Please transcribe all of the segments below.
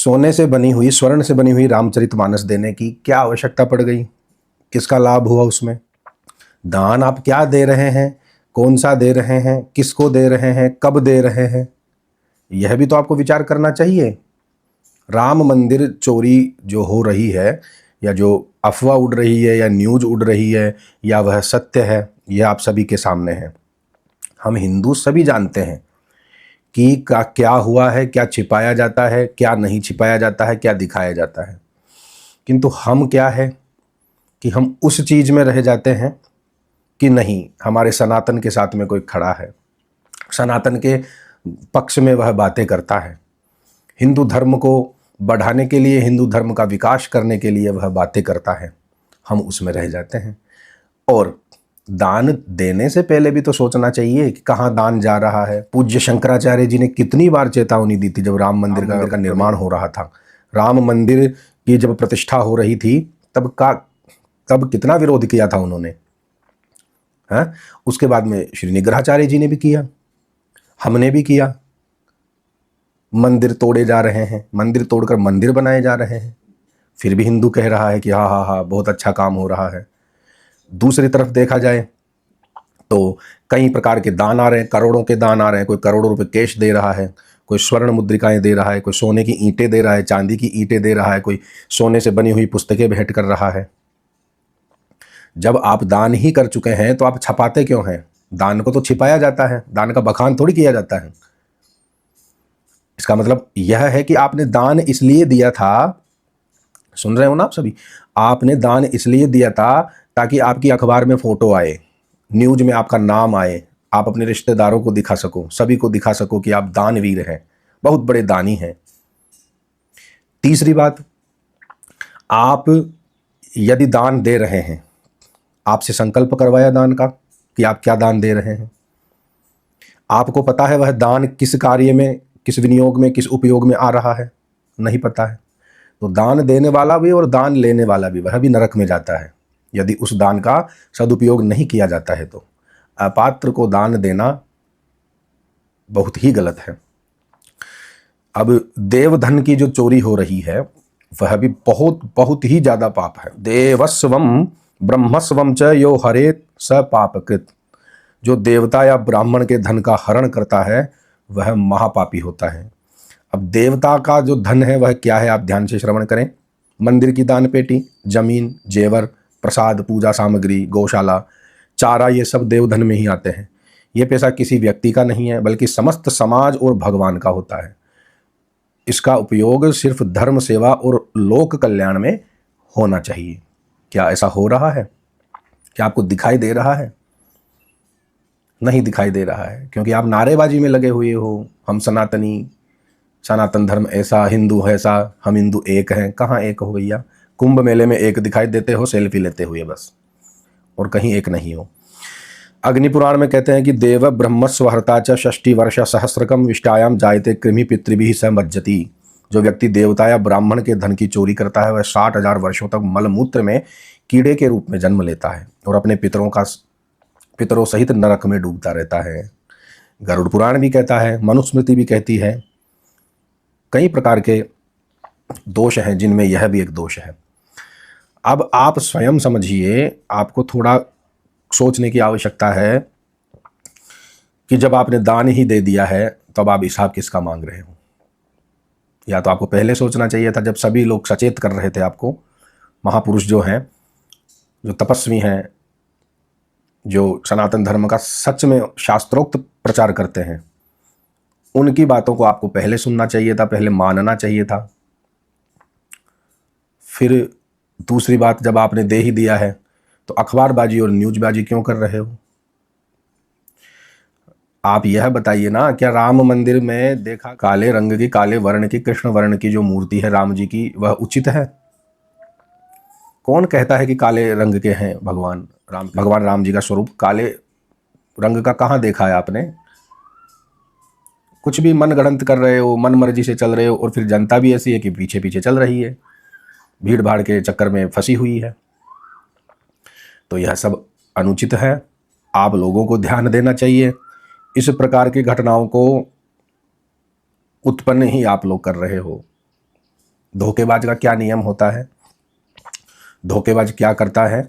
सोने से बनी हुई, स्वर्ण से बनी हुई रामचरितमानस देने की क्या आवश्यकता पड़ गई? किसका लाभ हुआ उसमें? दान आप क्या दे रहे हैं, कौन सा दे रहे हैं, किसको दे रहे हैं, कब दे रहे हैं, यह भी तो आपको विचार करना चाहिए। राम मंदिर चोरी जो हो रही है, या जो अफवाह उड़ रही है, या न्यूज़ उड़ रही है, या वह सत्य है, यह आप सभी के सामने है। हम हिंदू सभी जानते हैं कि क्या हुआ है, क्या छिपाया जाता है, क्या नहीं छिपाया जाता है, क्या दिखाया जाता है। किंतु हम क्या है कि हम उस चीज़ में रह जाते हैं कि नहीं, हमारे सनातन के साथ में कोई खड़ा है, सनातन के पक्ष में वह बातें करता है, हिंदू धर्म को बढ़ाने के लिए, हिंदू धर्म का विकास करने के लिए वह बातें करता है। हम उसमें रह जाते हैं। और दान देने से पहले भी तो सोचना चाहिए कि कहाँ दान जा रहा है। पूज्य शंकराचार्य जी ने कितनी बार चेतावनी दी थी जब राम मंदिर का निर्माण हो रहा था। राम मंदिर की जब प्रतिष्ठा हो रही थी तब कितना विरोध किया था उन्होंने, है? उसके बाद में श्री निग्रहाचार्य जी ने भी किया, हमने भी किया। मंदिर तोड़े जा रहे हैं, मंदिर तोड़कर मंदिर बनाए जा रहे हैं, फिर भी हिंदू कह रहा है कि हाँ हाँ हाँ बहुत अच्छा काम हो रहा है। दूसरी तरफ देखा जाए तो कई प्रकार के दान आ रहे हैं, करोड़ों के दान आ रहे हैं। कोई करोड़ों रुपए कैश दे रहा है, कोई स्वर्ण मुद्रिकाएं दे रहा है, कोई सोने की ईंटें दे रहा है, चांदी की ईंटें दे रहा है, कोई सोने से बनी हुई पुस्तकें भेंट कर रहा है। जब आप दान ही कर चुके हैं तो आप छपाते क्यों हैं? दान को तो छिपाया जाता है, दान का बखान थोड़ी किया जाता है। इसका मतलब यह है कि आपने दान इसलिए दिया था, सुन रहे हो ना आप सभी, आपने दान इसलिए दिया था ताकि आपकी अखबार में फोटो आए, न्यूज में आपका नाम आए, आप अपने रिश्तेदारों को दिखा सको, सभी को दिखा सको कि आप दानवीर हैं, बहुत बड़े दानी हैं। तीसरी बात, आप यदि दान दे रहे हैं, आपसे संकल्प करवाया दान का कि आप क्या दान दे रहे हैं। आपको पता है वह दान किस कार्य में, किस विनियोग में, किस उपयोग में आ रहा है? नहीं पता है। तो दान देने वाला भी और दान लेने वाला भी, वह भी नरक में जाता है यदि उस दान का सदुपयोग नहीं किया जाता है। तो अपात्र को दान देना बहुत ही गलत है। अब देवधन की जो चोरी हो रही है वह भी बहुत बहुत ही ज्यादा पाप है। देवस्वम ब्रह्मस्वम च यो हरेत स पापकृत। जो देवता या ब्राह्मण के धन का हरण करता है वह महापापी होता है। अब देवता का जो धन है वह क्या है, आप ध्यान से श्रवण करें। मंदिर की दान पेटी, जमीन, जेवर, प्रसाद, पूजा सामग्री, गौशाला, चारा, ये सब देवधन में ही आते हैं। ये पैसा किसी व्यक्ति का नहीं है बल्कि समस्त समाज और भगवान का होता है। इसका उपयोग सिर्फ धर्म सेवा और लोक कल्याण में होना चाहिए। क्या ऐसा हो रहा है? क्या आपको दिखाई दे रहा है? नहीं दिखाई दे रहा है, क्योंकि आप नारेबाजी में लगे हुए हो। हम सनातनी, सनातन धर्म ऐसा, हिंदू ऐसा, हम हिंदू एक हैं। कहाँ एक हो भैया? कुंभ मेले में एक दिखाई देते हो सेल्फी लेते हुए बस, और कहीं एक नहीं हो। अग्नि पुराण में कहते हैं कि देव ब्रह्मस्व हर्ता च षष्टि वर्ष सहस्रकम विष्टायाम जायते कृमि पितृभिः स मज्जति। जो व्यक्ति देवता या ब्राह्मण के धन की चोरी करता है वह 60,000 वर्षों तक मलमूत्र में कीड़े के रूप में जन्म लेता है और अपने पितरों सहित नरक में डूबता रहता है। गरुड़ पुराण भी कहता है, मनुस्मृति भी कहती है। कई प्रकार के दोष हैं जिनमें यह भी एक दोष है। अब आप स्वयं समझिए, आपको थोड़ा सोचने की आवश्यकता है कि जब आपने दान ही दे दिया है तब आप हिसाब किसका मांग रहे हो। या तो आपको पहले सोचना चाहिए था, जब सभी लोग सचेत कर रहे थे आपको। महापुरुष जो हैं, जो तपस्वी हैं, जो सनातन धर्म का सच में शास्त्रोक्त प्रचार करते हैं, उनकी बातों को आपको पहले सुनना चाहिए था, पहले मानना चाहिए था। फिर दूसरी बात, जब आपने दे ही दिया है तो अखबारबाजी और न्यूज़बाजी क्यों कर रहे हो? आप यह बताइए ना, क्या राम मंदिर में देखा काले रंग की, काले वर्ण की, कृष्ण वर्ण की जो मूर्ति है राम जी की, वह उचित है? कौन कहता है कि काले रंग के हैं भगवान राम? भगवान राम जी का स्वरूप काले रंग का कहाँ देखा है आपने? कुछ भी मन गढ़ंत कर रहे हो, मन मर्जी से चल रहे हो, और फिर जनता भी ऐसी है कि पीछे पीछे चल रही है, भीड़ भाड़ के चक्कर में फंसी हुई है। तो यह सब अनुचित है। आप लोगों को ध्यान देना चाहिए। इस प्रकार की घटनाओं को उत्पन्न ही आप लोग कर रहे हो। धोखेबाज का क्या नियम होता है? धोखेबाज क्या करता है?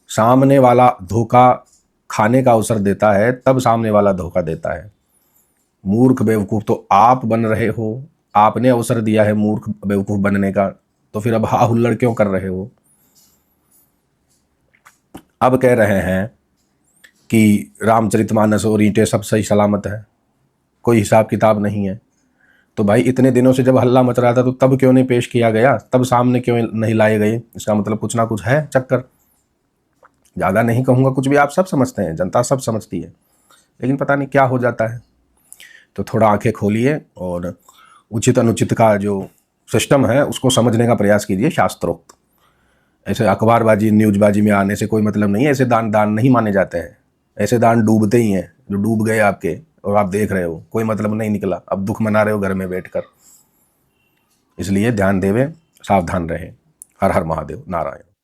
सामने वाला धोखा खाने का अवसर देता है, तब सामने वाला धोखा देता है। मूर्ख बेवकूफ़ तो आप बन रहे हो, आपने अवसर दिया है मूर्ख बेवकूफ़ बनने का, तो फिर अब हा हुल्लड़ क्यों कर रहे हो? अब कह रहे हैं कि रामचरितमानस और ईंटें सब सही सलामत है, कोई हिसाब किताब नहीं है। तो भाई इतने दिनों से जब हल्ला मच रहा था तो तब क्यों नहीं पेश किया गया, तब सामने क्यों नहीं लाए गए? इसका मतलब कुछ ना कुछ है चक्कर। ज़्यादा नहीं कहूँगा, कुछ भी आप सब समझते हैं, जनता सब समझती है, लेकिन पता नहीं क्या हो जाता है। तो थोड़ा आंखें खोलिए और उचित अनुचित का जो सिस्टम है उसको समझने का प्रयास कीजिए शास्त्रोक्त। ऐसे अखबारबाजी न्यूज़बाजी में आने से कोई मतलब नहीं है। ऐसे दान दान नहीं माने जाते हैं, ऐसे दान डूबते ही हैं, जो डूब गए आपके और आप देख रहे हो, कोई मतलब नहीं निकला, अब दुख मना रहे हो घर में बैठकर। इसलिए ध्यान देवे, सावधान रहे। हर हर महादेव, नारायण।